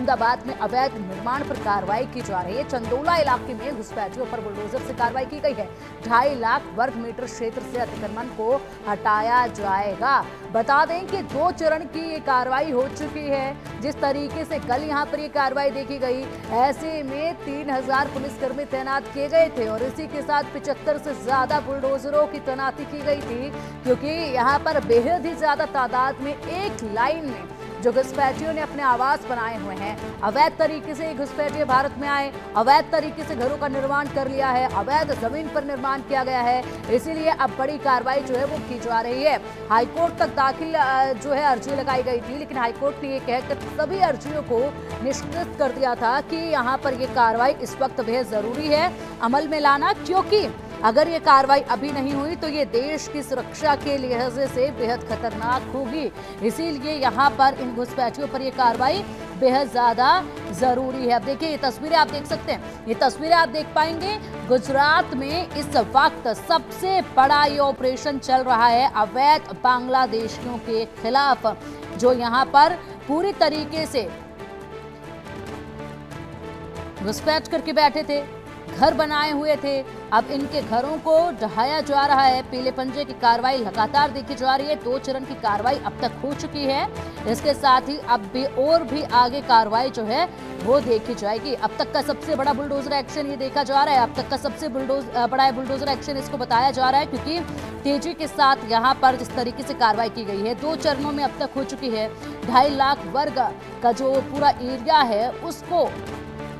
अहमदाबाद में अवैध निर्माण पर कार्रवाई की जा रही है। चंदोला इलाके में घुसपैठियों पर बुलडोजर से कार्रवाई की गई है। 2.5 लाख वर्ग मीटर क्षेत्र से अतिक्रमण को हटाया जाएगा। बता दें कि 2 चरण की ये कार्रवाई हो चुकी है। जिस तरीके से कल यहाँ पर ये कार्रवाई देखी गई, ऐसे में 3000 पुलिसकर्मी तैनात किए गए थे और इसी के साथ 75 से ज्यादा बुलडोजरों की तैनाती की गई थी, क्योंकि यहाँ पर बेहद ही ज्यादा तादाद में एक लाइन में जो घुसपैठियों ने अपने आवास बनाए हुए हैं, अवैध तरीके से घुसपैठिए भारत में आए, अवैध तरीके से घरों का निर्माण कर लिया है, अवैध जमीन पर निर्माण किया गया है। इसीलिए अब बड़ी कार्रवाई जो है वो की जा रही है। हाईकोर्ट तक दाखिल जो है अर्जी लगाई गई थी, लेकिन हाईकोर्ट ने ये कहकर सभी अर्जियों को निष्कृत कर दिया था कि यहाँ पर ये कार्रवाई इस वक्त बेहद जरूरी है अमल में लाना, क्योंकि अगर ये कार्रवाई अभी नहीं हुई तो ये देश की सुरक्षा के लिहाजे से बेहद खतरनाक होगी। इसीलिए यहाँ पर इन घुसपैठियों पर ये कार्रवाई बेहद ज्यादा जरूरी है। अब देखिए ये तस्वीरें आप देख सकते हैं, ये तस्वीरें आप देख पाएंगे। गुजरात में इस वक्त सबसे बड़ा ये ऑपरेशन चल रहा है अवैध बांग्लादेशियों के खिलाफ, जो यहाँ पर पूरी तरीके से घुसपैठ करके बैठे थे, घर बनाए हुए थे। अब इनके घरों को ढहाया जा रहा है। पीले पंजे की कार्रवाई लगातार देखी जा रही है। 2 चरण की कार्रवाई अब तक हो चुकी है। इसके साथ ही अब भी और भी आगे कार्रवाई जो है वो देखी जाएगी। अब तक का सबसे बड़ा बुलडोजर एक्शन ये देखा जा रहा है। अब तक का सबसे बड़ा बुलडोजर एक्शन इसको बताया जा रहा है, क्योंकि तेजी के साथ यहाँ पर जिस तरीके से कार्रवाई की गई है 2 चरणों में अब तक हो चुकी है। 2.5 लाख वर्ग का जो पूरा एरिया है उसको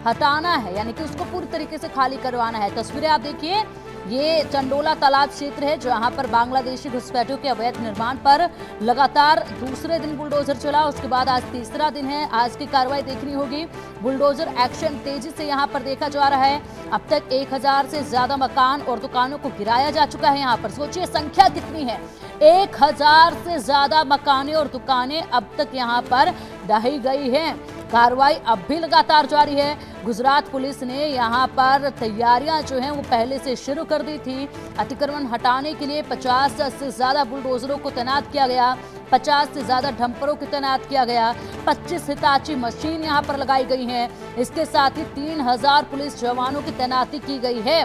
हटाना है, यानी कि उसको पूरी तरीके से खाली करवाना है। तस्वीरें आप देखिए, ये चंडोला तालाब क्षेत्र है जहां पर बांग्लादेशी घुसपैठियों के अवैध निर्माण पर लगातार दूसरे दिन बुलडोजर चला। उसके बाद आज तीसरा दिन है। आज की कार्रवाई देखनी होगी। बुलडोजर एक्शन तेजी से यहां पर देखा जा रहा है। अब तक 1000 से ज्यादा मकान और दुकानों को गिराया जा चुका है। यहाँ पर सोचिए संख्या कितनी है, 1000 से ज्यादा मकानें और दुकानें अब तक यहाँ पर ढही गई हैं। कार्रवाई अब भी लगातार जारी है। गुजरात पुलिस ने यहाँ पर तैयारियां जो हैं वो पहले से शुरू कर दी थी। अतिक्रमण हटाने के लिए 50 से ज्यादा बुलडोजरों को तैनात किया गया, 50 से ज्यादा डंपरों को तैनात किया गया, 25 हिताची मशीन यहाँ पर लगाई गई हैं। इसके साथ ही 3000 पुलिस जवानों की तैनाती की गई है।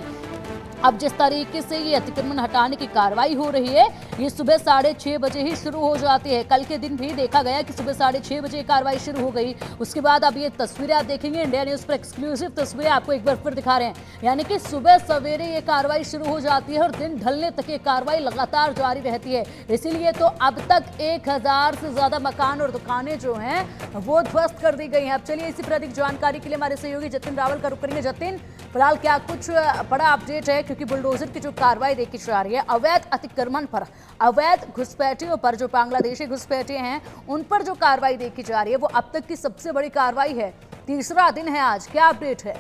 अब जिस तरीके से ये अतिक्रमण हटाने की कार्रवाई हो रही है, ये सुबह 6:30 बजे ही शुरू हो जाती है। कल के दिन भी देखा गया कि सुबह 6:30 बजे कार्रवाई शुरू हो गई। उसके बाद अब ये तस्वीरें आप देखेंगे, इंडिया न्यूज पर एक्सक्लूसिव तस्वीरें आपको एक बार फिर दिखा रहे हैं। यानी कि सुबह सवेरे ये कार्रवाई शुरू हो जाती है और दिन ढलने तक ये कार्रवाई लगातार जारी रहती है। इसीलिए तो अब तक 1000 से ज्यादा मकान और दुकानें जो हैं वो ध्वस्त कर दी गई हैं। अब चलिए इसी पर अधिक जानकारी के लिए हमारे सहयोगी जतिन रावल का रुख करेंगे। जतिन, फिलहाल क्या कुछ बड़ा अपडेट है, क्योंकि बुलडोजर की जो कार्रवाई देखी जा रही है अवैध अतिक्रमण पर, अवैध घुसपैठियों पर, जो बांग्लादेशी घुसपैठिए हैं उन पर जो कार्रवाई देखी जा रही है वो अब तक की सबसे बड़ी कार्रवाई है। तीसरा दिन है आज, क्या अपडेट है?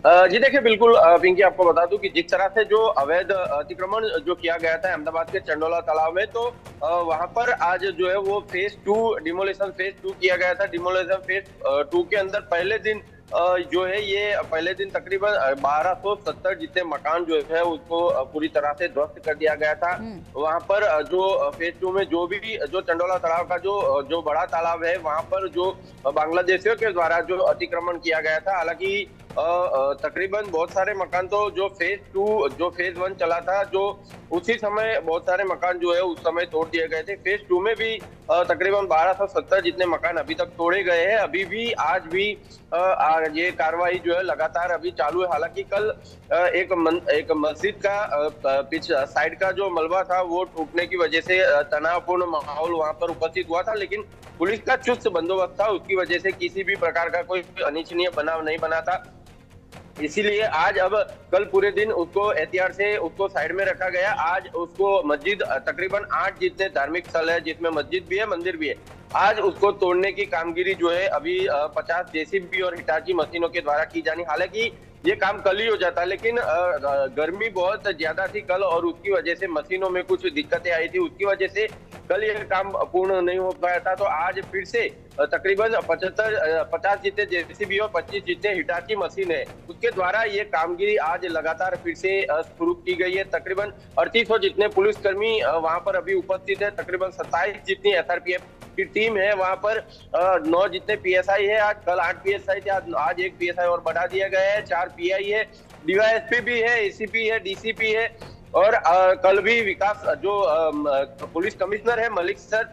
जी देखिए, बिल्कुल पिंकी, आपको बता दूं कि जिस तरह से जो अवैध अतिक्रमण जो किया गया था अहमदाबाद के चंडोला तालाब में, तो वहां पर आज जो है वो फेज 2 डिमोलिशन फेज 2 किया गया था। डिमोलिशन फेज 2 के अंदर पहले दिन जो है ये पहले दिन तकरीबन 1270 जितने मकान जो है उसको पूरी तरह से ध्वस्त कर दिया गया था। वहां पर जो फेज 2 में जो चंडोला तालाब का जो बड़ा तालाब है, वहां पर जो बांग्लादेशियों के द्वारा जो अतिक्रमण किया गया था, हालांकि तकरीबन बहुत सारे मकान तो जो फेज 1 चला था, जो उसी समय बहुत सारे मकान जो है उस समय तोड़ दिए गए थे। फेज 2 में भी तकरीबन 1270 जितने मकान अभी तक तोड़े गए हैं। अभी भी आज भी ये कार्रवाई जो है लगातार अभी चालू है। हालांकि कल एक मस्जिद का साइड का जो मलबा था वो टूटने की वजह से तनावपूर्ण माहौल वहां पर उपस्थित हुआ था, लेकिन पुलिस का चुस्त बंदोबस्त था, उसकी वजह से किसी भी प्रकार का कोई अनिच्छनीय बनाव नहीं बना था। इसीलिए आज अब कल पूरे दिन उसको एहतियात से उसको साइड में रखा गया। आज उसको मस्जिद तकरीबन 8 जितने धार्मिक स्थल है, जिसमें मस्जिद भी है मंदिर भी है, आज उसको तोड़ने की कामगिरी जो है अभी 50 जेसीबी और हिटाची मशीनों के द्वारा की जानी। हालांकि ये काम कल ही हो जाता, लेकिन गर्मी बहुत ज्यादा थी कल और उसकी वजह से मशीनों में कुछ दिक्कतें आई थी, उसकी वजह से कल ये काम पूर्ण नहीं हो पाया था। तो आज फिर से तकरीबन 50 जितने जेसीबी और 25 जितने हिटाची मशीन है, उसके द्वारा ये कामगिरी आज लगातार फिर से शुरू की गई है। तकरीबन 3800 जितने पुलिसकर्मी वहां पर अभी उपस्थित है, तकरीबन 27 जितनी SRPF की टीम है वहां पर 9 जितने पीएसआई है, आज कल 8 पीएसआई थे, आज 1 पीएसआई और बढ़ा दिया गया है, 4 पीआई है, डीवाईएसपी भी है, एसीपी है, डीसीपी है। और कल भी विकास जो पुलिस कमिश्नर है मलिक सर,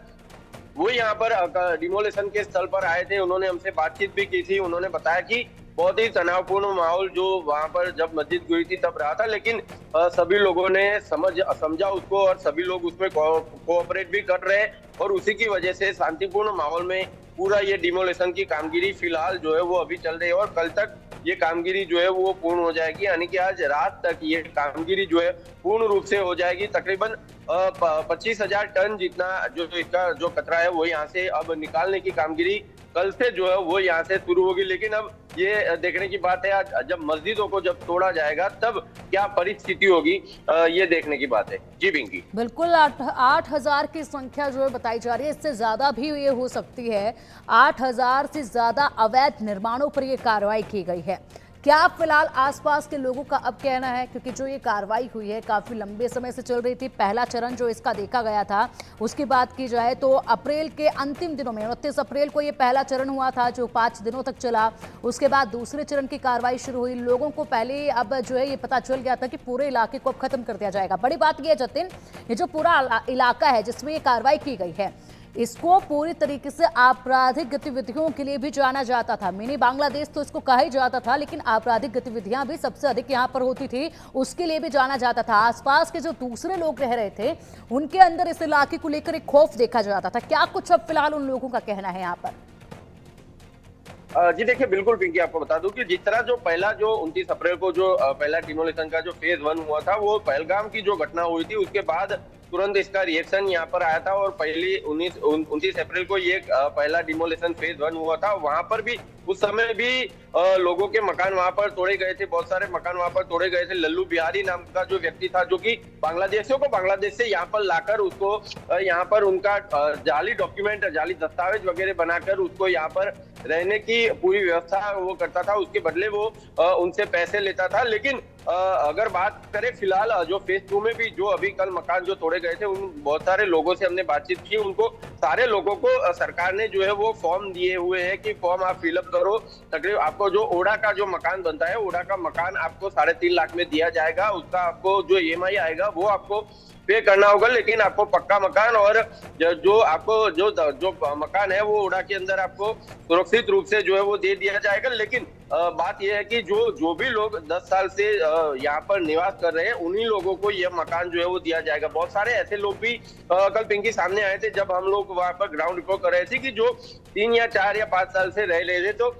वो यहाँ पर डिमोलेशन के स्थल पर आए थे। उन्होंने हमसे बातचीत भी की थी। उन्होंने बताया कि बहुत ही तनावपूर्ण माहौल जो वहां पर जब मस्जिद हुई थी तब रहा था, लेकिन सभी लोगों ने समझा उसको और सभी लोग उसमें कोऑपरेट भी कर रहे हैं और उसी की वजह से शांतिपूर्ण माहौल में पूरा ये डिमोलेशन की कामगिरी फिलहाल जो है वो अभी चल रही है और कल तक ये कामगिरी जो है वो पूर्ण हो जाएगी। यानी कि आज रात तक ये कामगिरी जो है पूर्ण रूप से हो जाएगी। तकरीबन 25,000 टन जितना जो इसका जो कचरा है वो यहाँ से अब निकालने की कामगिरी कल से जो है वो यहाँ से शुरू होगी। लेकिन अब ये देखने की बात है आज जब मस्जिदों को जब तोड़ा जाएगा तब क्या परिस्थिति होगी, ये देखने की बात है। जी पिंकी, बिल्कुल 8,000 की संख्या जो है बताई जा रही है, इससे ज्यादा भी ये हो सकती है। 8,000 से ज्यादा अवैध निर्माणों पर ये कार्रवाई की गई है। क्या फिलहाल आसपास के लोगों का अब कहना है, क्योंकि जो ये कार्रवाई हुई है काफी लंबे समय से चल रही थी। पहला चरण जो इसका देखा गया था उसकी बात की जाए तो अप्रैल के अंतिम दिनों में 29 अप्रैल को ये पहला चरण हुआ था जो 5 दिनों तक चला। उसके बाद दूसरे चरण की कार्रवाई शुरू हुई। लोगों को पहले अब जो है ये पता चल गया था कि पूरे इलाके को अब खत्म कर दिया जाएगा। बड़ी बात यह है जतिन, ये जो पूरा इलाका है जिसमें ये कार्रवाई की गई है इसको पूरी तरीके से आपराधिक गतिविधियों के लिए भी जाना जाता था। मिनी बांग्लादेश तो इसको कहा ही जाता था, लेकिन आपराधिक गतिविधियां भी सबसे अधिक यहाँ पर होती थी, उसके लिए भी जाना जाता था। आसपास के जो दूसरे लोग रह रहे थे उनके अंदर इस इलाके को लेकर एक खौफ देखा जाता था। क्या कुछ अब फिलहाल उन लोगों का कहना है यहाँ पर? जी देखिए, बिल्कुल पिंकी, आपको बता दूं कि जिस तरह जो पहला जो 29 अप्रैल को जो पहला डिमोलिशन का जो फेज 1 हुआ था, वो पहलगाम की जो घटना हुई थी उसके बाद तुरंत इसका रिएक्शन यहाँ पर आया था और पहली 29 अप्रैल को ये पहला डिमोलिशन फेज 1 हुआ था। वहां पर भी उस समय भी लोगों के मकान वहां पर तोड़े गए थे, बहुत सारे मकान वहां पर तोड़े गए थे। लल्लू बिहारी नाम का जो व्यक्ति था जो कि बांग्लादेशियों को बांग्लादेश से यहाँ पर लाकर उसको यहाँ पर उनका जाली डॉक्यूमेंट, जाली दस्तावेज वगैरह बनाकर उसको यहाँ पर रहने की पूरी व्यवस्था वो करता था, उसके बदले वो उनसे पैसे लेता था। लेकिन अगर बात करें फिलहाल जो फेज 2 में भी जो अभी कल मकान जो तोड़े गए थे, उन बहुत सारे लोगों से हमने बातचीत की। उनको सारे लोगों को सरकार ने जो है वो फॉर्म दिए हुए हैं कि फॉर्म आप फिलअप करो। तकरीबन आपको जो ओडा का जो मकान बनता है, ओडा का मकान आपको 3.5 लाख में दिया जाएगा। उसका आपको जो EMI आएगा वो आपको पे करना होगा, लेकिन आपको पक्का मकान और जो आपको जो मकान है वो ओडा के अंदर आपको सुरक्षित रूप से जो है वो दे दिया जाएगा। लेकिन बात यह है कि जो भी लोग 10 साल से यहाँ पर निवास कर रहे हैं उन्हीं लोगों को यह मकान जो है वो दिया जाएगा। बहुत सारे ऐसे लोग भी कल पिंकी सामने आए थे जब हम लोग वहां पर ग्राउंड रिपोर्ट कर रहे थे कि जो 3 या 4 या 5 साल से रह रहे थे, तो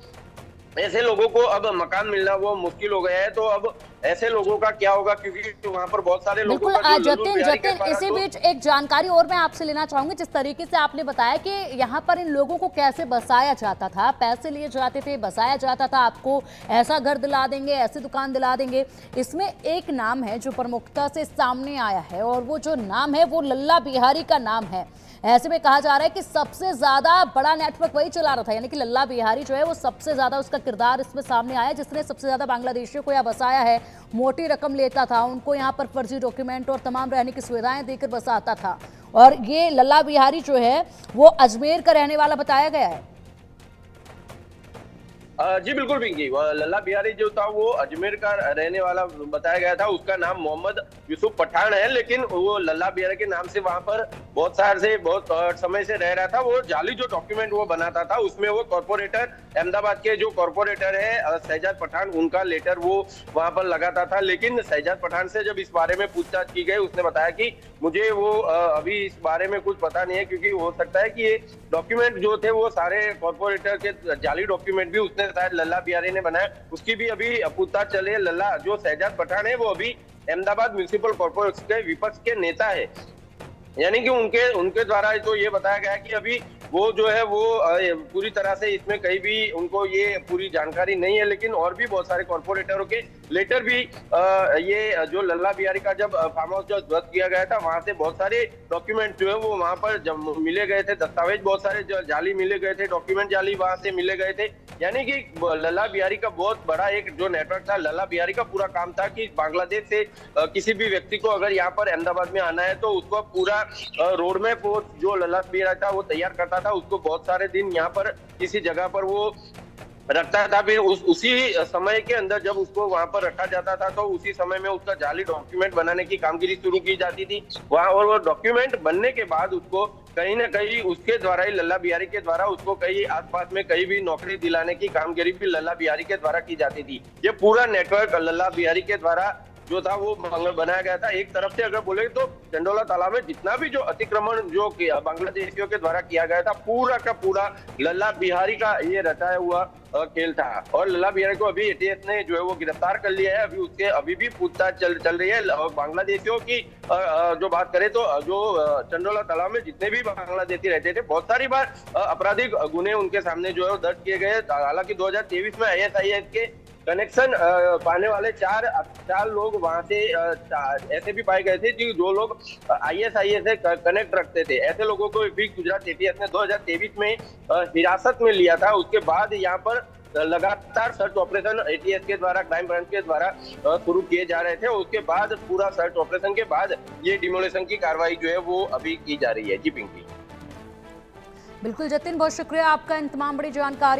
ऐसे लोगों को अब मकान मिलना वो मुश्किल हो गया है। तो अब ऐसे लोगों का क्या होगा, क्योंकि वहां पर बहुत सारे लोगों बिल्कुल का जो जतिन इसी बीच एक जानकारी और मैं आपसे लेना चाहूंगी। जिस तरीके से आपने बताया कि यहाँ पर इन लोगों को कैसे बसाया जाता था, पैसे लिए जाते थे, बसाया जाता था, आपको ऐसा घर दिला देंगे, ऐसी दुकान दिला देंगे। इसमें एक नाम है जो प्रमुखता से सामने आया है और वो जो नाम है वो लल्ला बिहारी का नाम है। ऐसे में कहा जा रहा है कि सबसे ज्यादा बड़ा नेटवर्क वही चला रहा था, यानी कि लल्ला बिहारी जो है वो सबसे ज्यादा उसका किरदार इसमें सामने आया, जिसने सबसे ज्यादा बांग्लादेशियों को यहाँ बसाया है। मोटी रकम लेता था, उनको यहाँ पर फर्जी डॉक्यूमेंट और तमाम रहने की सुविधाएं देकर बसाता था। और ये लल्ला बिहारी जो है वो अजमेर का रहने वाला बताया गया है। जी बिल्कुल पिंकी, लल्ला बिहारी जो था वो अजमेर का रहने वाला बताया गया था। उसका नाम मोहम्मद यूसुफ पठान है, लेकिन वो लल्ला बिहारी के नाम से वहां पर बहुत समय से रह रहा था। वो जाली जो डॉक्यूमेंट वो बनाता था, उसमें वो कॉर्पोरेटर अहमदाबाद के जो कॉर्पोरेटर है शहजाद पठान, उनका लेटर वो वहां पर लगाता था। लेकिन शहजाद पठान से जब इस बारे में पूछताछ की गई, उसने बताया कि मुझे वो अभी इस बारे में कुछ पता नहीं है, क्योंकि हो सकता है कि ये डॉक्यूमेंट जो थे वो सारे कॉर्पोरेटर के जाली डॉक्यूमेंट भी उसने शायद लल्ला बिहारी ने बनाया। उसकी भी अभी पूछताछ चल रही है। लल्ला जो शहजाद पठान है वो अभी अहमदाबाद म्युनिसिपल कॉर्पोरेशन के विपक्ष के नेता है, यानी कि उनके द्वारा तो ये बताया गया कि अभी वो जो है वो पूरी तरह से इसमें कहीं भी उनको ये पूरी जानकारी नहीं है। लेकिन और भी बहुत सारे कॉर्पोरेटरों के लेटर भी ये जो लल्ला बिहारी का जब फार्म हाउस जो ध्वस्त किया गया था, वहां से बहुत सारे डॉक्यूमेंट जो है वो वहां पर जब मिले गए थे, दस्तावेज बहुत सारे जाली मिले गए थे, डॉक्यूमेंट जाली वहां से मिले गए थे। यानी कि लल्ला बिहारी का बहुत बड़ा एक जो नेटवर्क था, लल्ला बिहारी का पूरा काम था कि बांग्लादेश से किसी भी व्यक्ति को अगर यहाँ पर अहमदाबाद में आना है तो उसको पूरा रोड मैप वो जो लल्ला बिहारी था वो तैयार करता था। उसको बहुत सारे दिन यहाँ पर किसी जगह पर वो रखता था, फिर उसी समय के अंदर जब उसको वहां पर रखा जाता था तो उसी समय में उसका जाली डॉक्यूमेंट बनाने की कामगिरी शुरू की जाती थी वहां। और वो डॉक्यूमेंट बनने के बाद उसको कहीं ना कहीं उसके द्वारा ही, लल्ला बिहारी के द्वारा, उसको कहीं आसपास में कहीं भी नौकरी दिलाने की कामगिरी भी लल्ला बिहारी के द्वारा की जाती थी। ये पूरा नेटवर्क लल्ला बिहारी के द्वारा जो था वो बनाया गया था। एक तरफ से अगर बोले तो चंडोला तालाब में जितना भी जो अतिक्रमण जो बांग्लादेशियों के द्वारा किया गया था, पूरा का पूरा लल्ला बिहारी का ये रचाया हुआ खेल था। और लल्ला बिहारी को अभी एटीएस ने जो है वो गिरफ्तार कर लिया है। अभी उसके अभी भी पूछताछ चल रही है। बांग्लादेशियों की जो बात करें तो जो चंडोला तालाब में जितने भी बांग्लादेशी रहते थे, बहुत सारी बार आपराधिक गुने उनके सामने जो है दर्ज किए गए। हालांकि 2023 में ISIS के कनेक्शन पाने वाले चार लोग वहां से ऐसे भी पाए गए थे जो लोग ISIS से कनेक्ट रखते थे। ऐसे लोगों को भी गुजरात ATS ने 2023 में हिरासत में लिया था। उसके बाद यहाँ पर लगातार सर्च ऑपरेशन ATS के द्वारा, क्राइम ब्रांच के द्वारा शुरू किए जा रहे थे। उसके बाद पूरा सर्च ऑपरेशन के बाद ये डिमोलिशन की कार्रवाई जो है वो अभी की जा रही है। जी पिंकी। बिल्कुल जतिन, बहुत शुक्रिया आपका इन तमाम बड़ी जानकारी